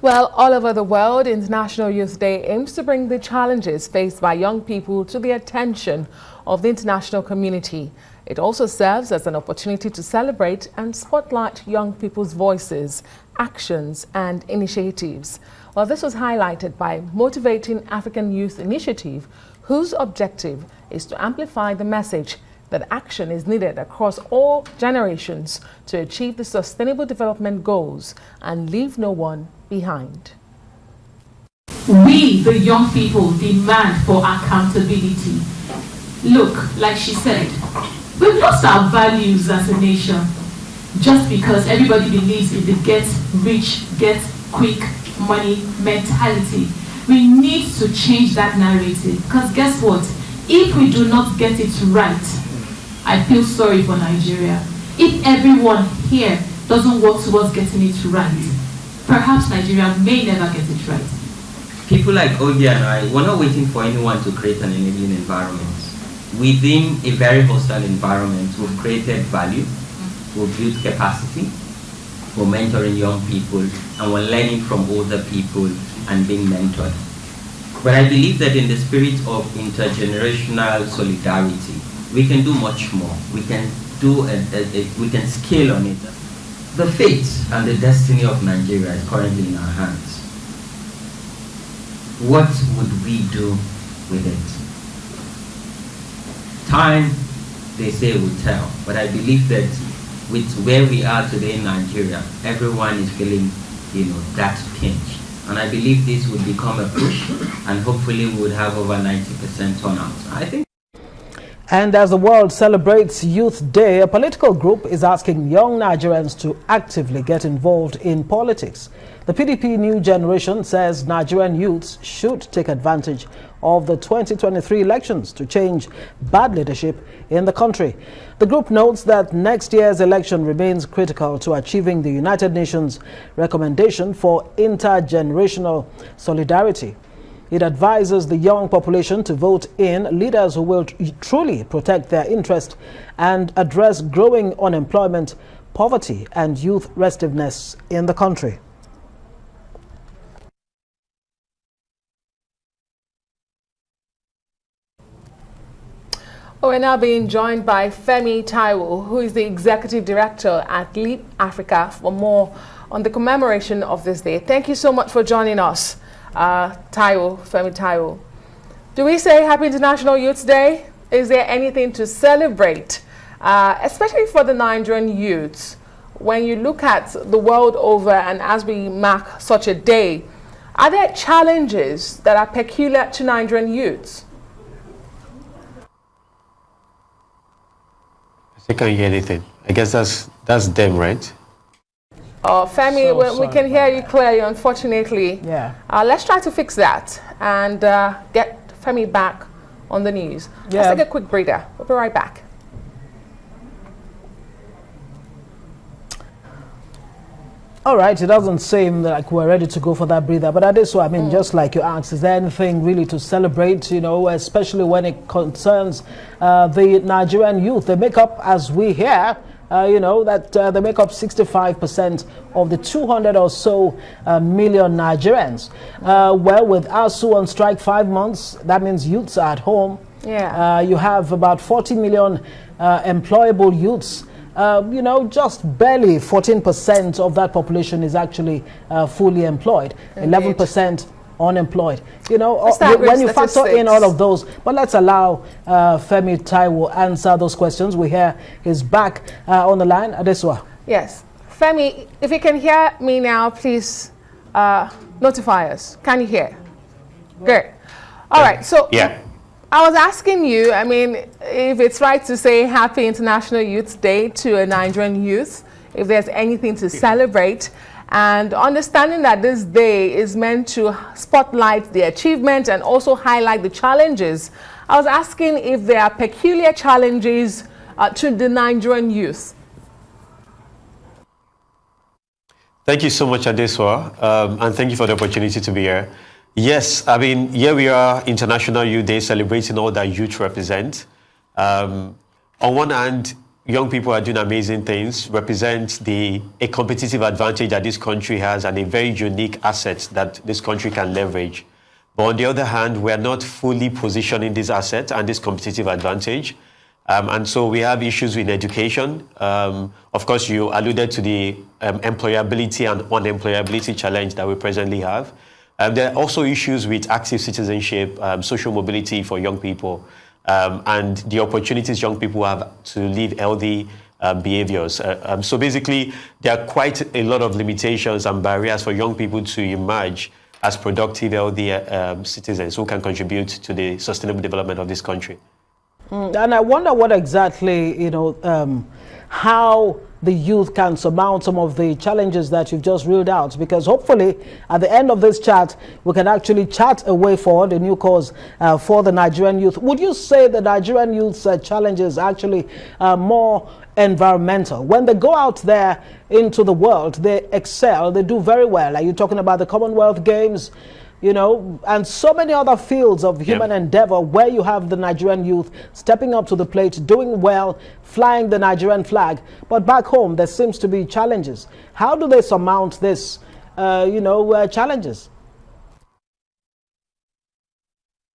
Well, all over the world, International Youth Day aims to bring the challenges faced by young people to the attention of the international community. It also serves as an opportunity to celebrate and spotlight young people's voices, actions and initiatives. Well, this was highlighted by Motivating African Youth Initiative, whose objective is to amplify the message that action is needed across all generations to achieve the Sustainable Development Goals and leave no one behind. We, the young people, demand for accountability. Look, like she said, we've lost our values as a nation just because everybody believes in the get rich, get quick money mentality. We need to change that narrative, because guess what? If we do not get it right, I feel sorry for Nigeria. If everyone here doesn't work towards getting it right, perhaps Nigeria may never get it right. People like Odia and I, we're not waiting for anyone to create an enabling environment. Within a very hostile environment, we've created value, we've built capacity, we're mentoring young people, and we're learning from older people and being mentored. But I believe that in the spirit of intergenerational solidarity, we can do much more. We can do we can scale on it. The fate and the destiny of Nigeria is currently in our hands. What would we do with it? Time, they say, will tell. But I believe that with where we are today in Nigeria, everyone is feeling, that pinch. And I believe this would become a push, and hopefully we would have over 90% turnout. I think. And as the world celebrates Youth Day, a political group is asking young Nigerians to actively get involved in politics. The PDP New Generation says Nigerian youths should take advantage of the 2023 elections to change bad leadership in the country. The group notes that next year's election remains critical to achieving the United Nations recommendation for intergenerational solidarity. It advises the young population to vote in leaders who will truly protect their interest and address growing unemployment, poverty, and youth restiveness in the country. We're now being joined by Femi Taiwo, who is the Executive Director at Leap Africa, for more on the commemoration of this day. Thank you so much for joining us. Femi Taiwo. Do we say Happy International Youth Day? Is there anything to celebrate, especially for the Nigerian youths? When you look at the world over and as we mark such a day, are there challenges that are peculiar to Nigerian youths? I can't hear anything. I guess that's them, right? Femi, we can hear you clearly, unfortunately. Yeah. Let's try to fix that and get Femi back on the news. Yeah. Let's take a quick breather. We'll be right back. All right, it doesn't seem like we're ready to go for that breather, but that is what I mean, just like you asked, is there anything really to celebrate, especially when it concerns the Nigerian youth? They make up, as we hear, they make up 65% of the 200 or so million Nigerians. Well, with ASU on strike 5 months, that means youths are at home. Yeah. You have about 40 million employable youths. Just barely 14% of that population is actually fully employed, 11% unemployed. When you factor in all of those, but let's allow Femi Taiwo answer those questions. We hear he's back on the line. Adesua. Yes. Femi, if you can hear me now, please notify us. Can you hear? Good. All right. So yeah. I was asking you, if it's right to say Happy International Youth Day to a Nigerian youth, if there's anything to celebrate, and understanding that this day is meant to spotlight the achievement and also highlight the challenges. I was asking if there are peculiar challenges to the Nigerian youth. Thank you so much, Adeswa, and thank you for the opportunity to be here. Yes, here we are, International Youth Day, celebrating all that youth represent. On one hand, young people are doing amazing things, represents a competitive advantage that this country has and a very unique asset that this country can leverage. But on the other hand, we are not fully positioning this asset and this competitive advantage. And so we have issues in education. Of course, you alluded to the employability and unemployability challenge that we presently have. There are also issues with active citizenship, social mobility for young people, and the opportunities young people have to live healthy behaviors. So basically, there are quite a lot of limitations and barriers for young people to emerge as productive, healthy citizens who can contribute to the sustainable development of this country. And I wonder what exactly, how the youth can surmount some of the challenges that you've just ruled out, because hopefully at the end of this chat, we can actually chart a way forward, a new cause for the Nigerian youth. Would you say the Nigerian youth's challenges are actually more environmental? When they go out there into the world, they excel, they do very well. Are you talking about the Commonwealth Games? And so many other fields of human endeavor where you have the Nigerian youth stepping up to the plate, doing well, flying the Nigerian flag. But back home, there seems to be challenges. How do they surmount this, challenges?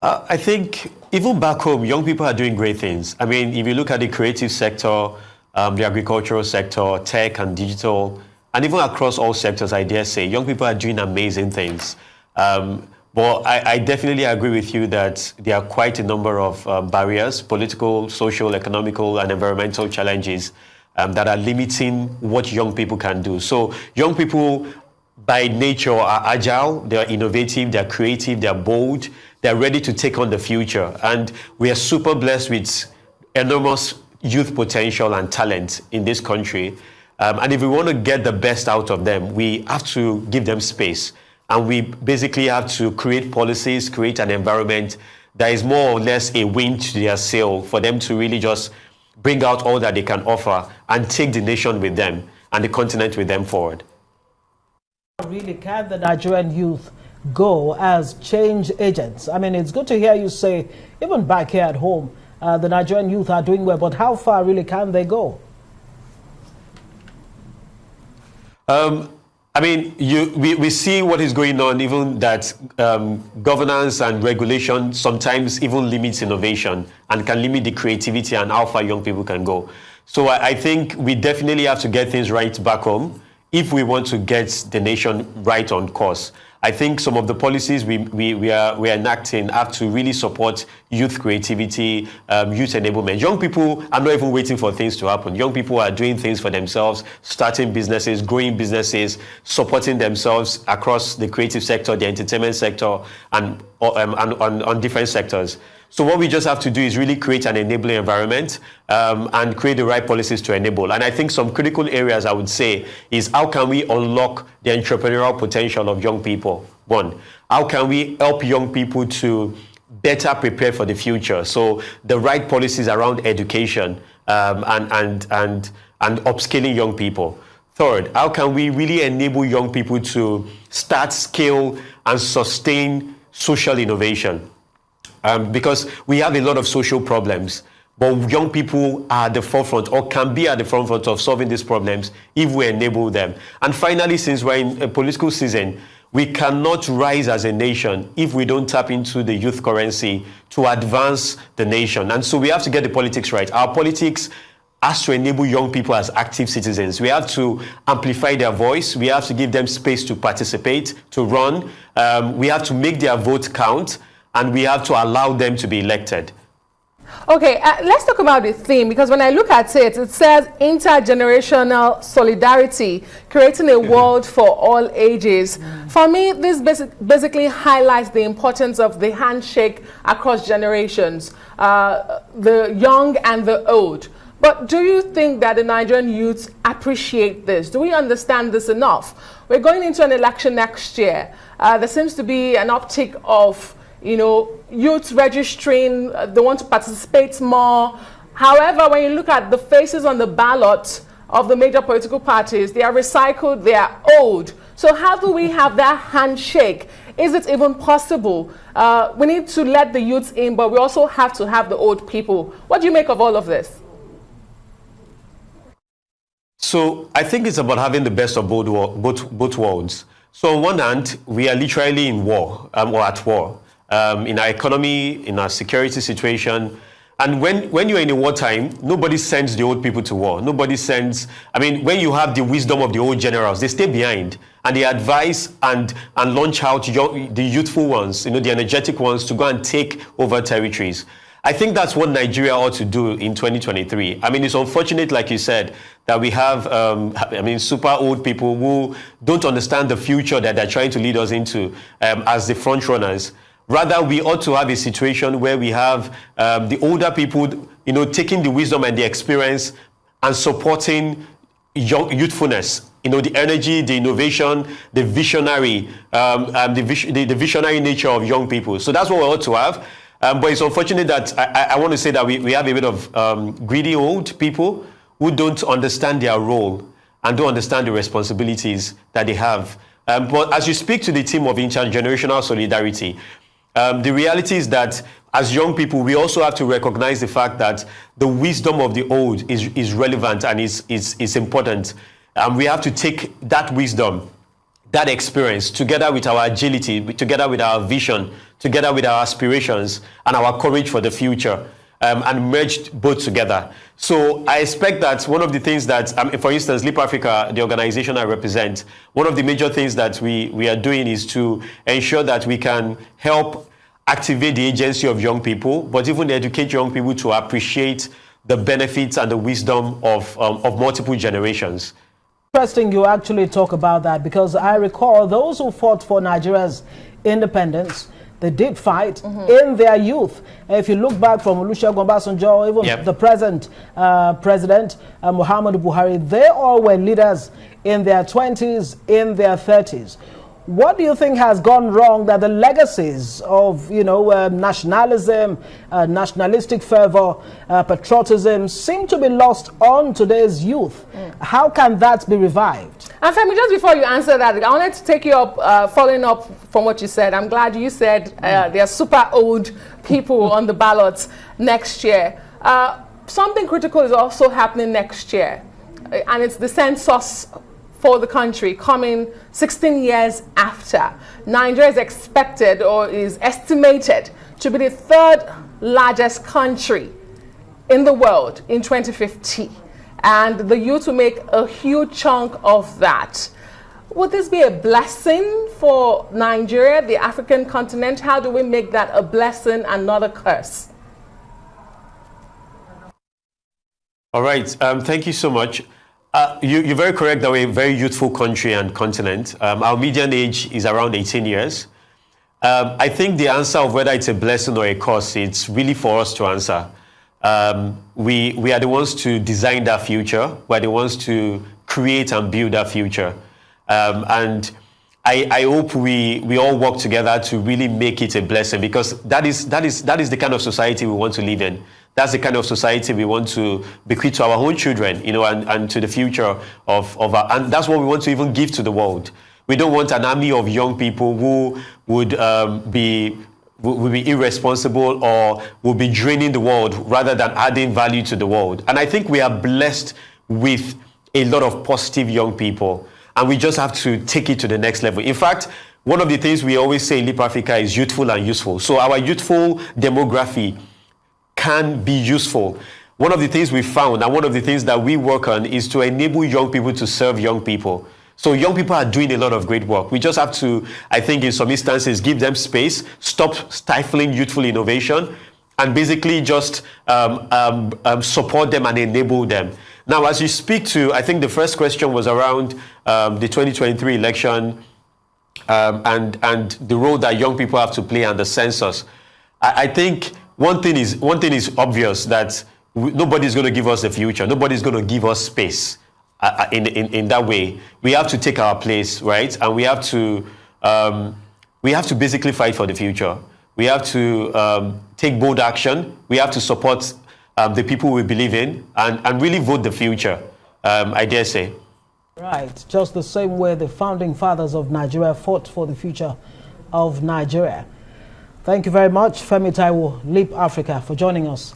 I think even back home, young people are doing great things. I mean, if you look at the creative sector, the agricultural sector, tech and digital, and even across all sectors, I dare say, young people are doing amazing things. But I definitely agree with you that there are quite a number of barriers, political, social, economical, and environmental challenges that are limiting what young people can do. So young people, by nature, are agile, they're innovative, they're creative, they're bold, they're ready to take on the future. And we are super blessed with enormous youth potential and talent in this country. And if we want to get the best out of them, we have to give them space. And we basically have to create policies, create an environment that is more or less a wind to their sail for them to really just bring out all that they can offer and take the nation with them and the continent with them forward. Really, can the Nigerian youth go as change agents? I mean, it's good to hear you say, even back here at home, the Nigerian youth are doing well, but how far really can they go? I mean, we see what is going on, even that governance and regulation sometimes even limits innovation and can limit the creativity and how far young people can go. So I think we definitely have to get things right back home if we want to get the nation right on course. I think some of the policies we are enacting have to really support youth creativity, youth enablement. Young people are not even waiting for things to happen. Young people are doing things for themselves, starting businesses, growing businesses, supporting themselves across the creative sector, the entertainment sector, and on different sectors. So what we just have to do is really create an enabling environment and create the right policies to enable. And I think some critical areas I would say is how can we unlock the entrepreneurial potential of young people? One, how can we help young people to better prepare for the future? So the right policies around education and upskilling young people. Third, how can we really enable young people to start, scale, and sustain social innovation? Because we have a lot of social problems, but young people are at the forefront or can be at the forefront of solving these problems if we enable them. And finally, since we're in a political season, we cannot rise as a nation if we don't tap into the youth currency to advance the nation. And so we have to get the politics right. Our politics has to enable young people as active citizens. We have to amplify their voice. We have to give them space to participate, to run. We have to make their vote count. And we have to allow them to be elected. Okay, let's talk about the theme, because when I look at it, it says intergenerational solidarity, creating a world for all ages. For me, this basically highlights the importance of the handshake across generations, the young and the old. But do you think that the Nigerian youths appreciate this? Do we understand this enough? We're going into an election next year. There seems to be an uptick of youth registering, they want to participate more. However, when you look at the faces on the ballot of the major political parties, they are recycled, they are old. So how do we have that handshake? Is it even possible? We need to let the youths in, but we also have to have the old people. What do you make of all of this? So I think it's about having the best of both worlds. So on one hand, we are literally in war, or at war, in our economy, in our security situation. And when you're in a wartime, nobody sends the old people to war. Nobody sends, I mean, when you have the wisdom of the old generals, they stay behind and they advise and launch out the youthful ones, the energetic ones, to go and take over territories. I think that's what Nigeria ought to do in 2023. I mean, it's unfortunate, like you said, that we have, super old people who don't understand the future that they're trying to lead us into as the front runners. Rather, we ought to have a situation where we have the older people, taking the wisdom and the experience and supporting youthfulness. The energy, the innovation, the visionary, the visionary nature of young people. So that's what we ought to have. But it's unfortunate that I want to say that we have a bit of greedy old people who don't understand their role and don't understand the responsibilities that they have. But as you speak to the theme of intergenerational solidarity, the reality is that as young people, we also have to recognize the fact that the wisdom of the old is relevant and is important. We have to take that wisdom, that experience, together with our agility, together with our vision, together with our aspirations and our courage for the future, and merge both together. So I expect that one of the things that, for instance, Leap Africa, the organization I represent, one of the major things that we are doing is to ensure that we can help activate the agency of young people, but even educate young people to appreciate the benefits and the wisdom of multiple generations. Interesting you actually talk about that, because I recall those who fought for Nigeria's independence, they did fight in their youth. If you look back from Olusegun Obasanjo, even the present president, Muhammadu Buhari, they all were leaders in their 20s, in their 30s. What do you think has gone wrong that the legacies of, nationalism, nationalistic fervor, patriotism seem to be lost on today's youth? How can that be revived? And Femi, just before you answer that, I wanted to take you up, following up from what you said. I'm glad you said there are super old people on the ballots next year. Something critical is also happening next year, and it's the census for the country coming 16 years after. Nigeria is expected, or is estimated, to be the third largest country in the world in 2050. And the youth will make a huge chunk of that. Would this be a blessing for Nigeria, the African continent? How do we make that a blessing and not a curse? All right, thank you so much. You're very correct that we're a very youthful country and continent. Our median age is around 18 years. I think the answer of whether it's a blessing or a curse, it's really for us to answer. We are the ones to design that future. We're the ones to create and build that future. And I hope we all work together to really make it a blessing, because that is the kind of society we want to live in. That's the kind of society we want to bequeath to our own children, and to the future of our, and that's what we want to even give to the world. We don't want an army of young people who would be irresponsible or will be draining the world rather than adding value to the world. And I think we are blessed with a lot of positive young people, and we just have to take it to the next level. In fact, one of the things we always say in Leap Africa is youthful and useful. So our youthful demography can be useful. One of the things we found, and one of the things that we work on, is to enable young people to serve young people. So young people are doing a lot of great work. We just have to, I think in some instances, give them space, stop stifling youthful innovation, and basically just support them and enable them. Now, as you speak to, I think the first question was around the 2023 election and the role that young people have to play and the census. I think one thing is obvious, that nobody's going to give us the future. Nobody's going to give us space in that way. We have to take our place, right? And we have to basically fight for the future. We have to take bold action. We have to support the people we believe in and really vote the future, I dare say. Right, just the same way the founding fathers of Nigeria fought for the future of Nigeria. Thank you very much, Femi Taiwo, Leap Africa, for joining us